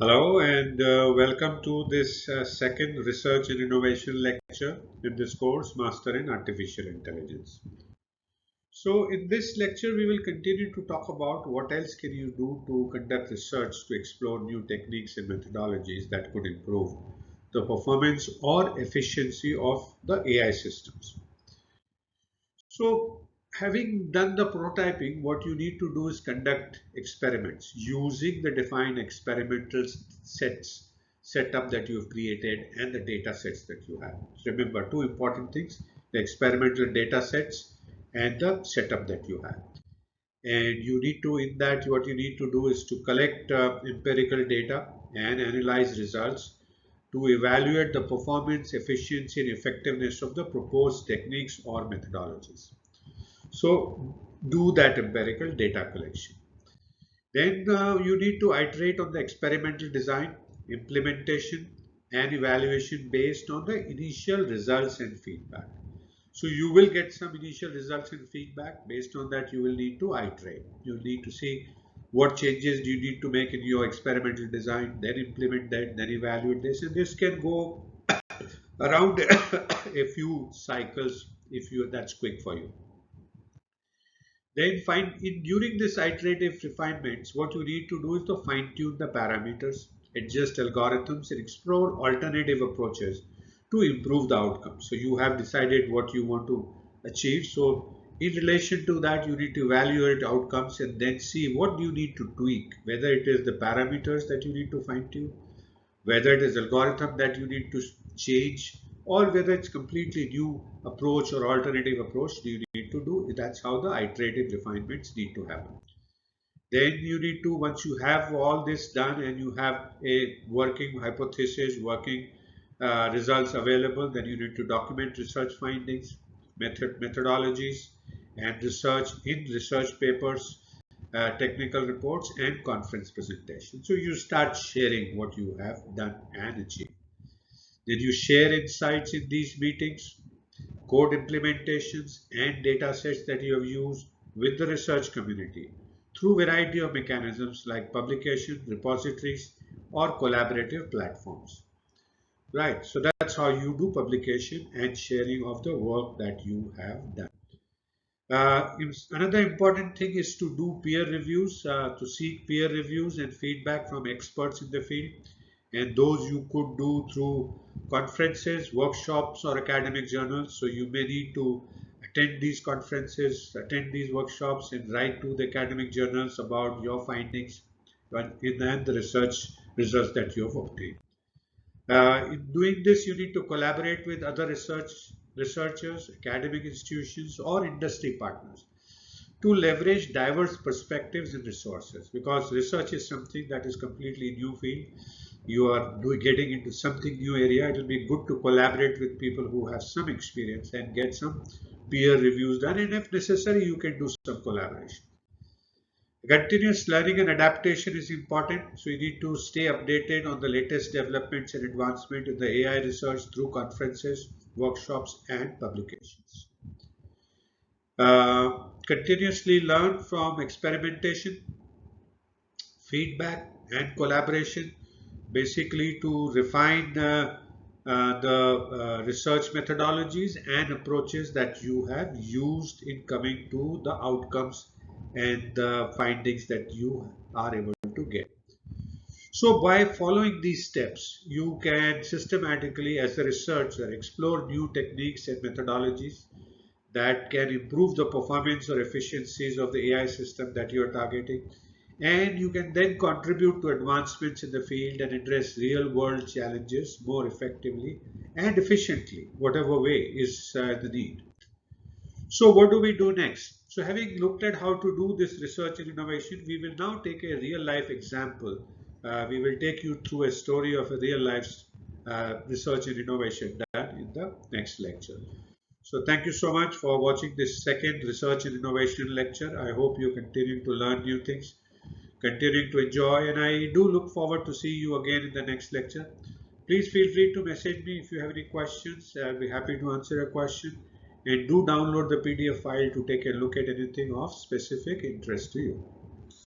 Hello and welcome to this second research and innovation lecture in this course, Master in Artificial Intelligence. So in this lecture, we will continue to talk about what else can you do to conduct research to explore new techniques and methodologies that could improve the performance or efficiency of the AI systems. So, having done the prototyping, what you need to do is conduct experiments using the defined experimental sets setup that you have created and the data sets that you have. Remember, two important things: the experimental data sets and the setup that you have. And you need to, in that, what you need to do is to collect empirical data and analyze results to evaluate the performance, efficiency, and effectiveness of the proposed techniques or methodologies. So do that empirical data collection. Then you need to iterate on the experimental design, implementation, and evaluation based on the initial results and feedback. So you will get some initial results and feedback. Based on that, you will need to iterate. You need to see what changes do you need to make in your experimental design, then implement that, then evaluate this. And this can go around a few cycles if you that's quick for you. Then during this iterative refinements, what you need to do is to fine tune the parameters, adjust algorithms, and explore alternative approaches to improve the outcome. So you have decided what you want to achieve. So in relation to that, you need to evaluate outcomes and then see what you need to tweak, whether it is the parameters that you need to fine tune, whether it is algorithm that you need to change, or whether it's completely new approach or alternative approach you need to do. That's how the iterative refinements need to happen. Then you need to, once you have all this done and you have a working hypothesis, working results available, then you need to document research findings, methodologies, and research papers, technical reports, and conference presentations. So you start sharing what you have done and achieved. Then you share insights in these meetings, code implementations, and data sets that you have used with the research community through variety of mechanisms like publication, repositories, or collaborative platforms. Right, so that's how you do publication and sharing of the work that you have done. Another important thing is to do peer reviews, to seek peer reviews and feedback from experts in the field. And those you could do through conferences, workshops, or academic journals. So you may need to attend these conferences, attend these workshops, and write to the academic journals about your findings and the research results that you have obtained. In doing this, you need to collaborate with other researchers, academic institutions, or industry partners to leverage diverse perspectives and resources, because research is something that is completely new field. You are getting into something new area. It will be good to collaborate with people who have some experience and get some peer reviews done, and if necessary you can do some collaboration. Continuous learning and adaptation is important, so you need to stay updated on the latest developments and advancement in the AI research through conferences, workshops, and publications. Continuously learn from experimentation, feedback, and collaboration, basically to refine the research methodologies and approaches that you have used in coming to the outcomes and the findings that you are able to get. So by following these steps, you can systematically, as a researcher, explore new techniques and methodologies that can improve the performance or efficiencies of the AI system that you are targeting. And you can then contribute to advancements in the field and address real world challenges more effectively and efficiently, whatever way is the need. So what do we do next? So having looked at how to do this research and innovation, we will now take a real life example. We will take you through a story of a real life research and innovation done in the next lecture. So thank you so much for watching this second research and innovation lecture. I hope you continue to learn new things, continuing to enjoy, and I do look forward to see you again in the next lecture. Please feel free to message me if you have any questions. I'll be happy to answer a question. And do download the PDF file to take a look at anything of specific interest to you.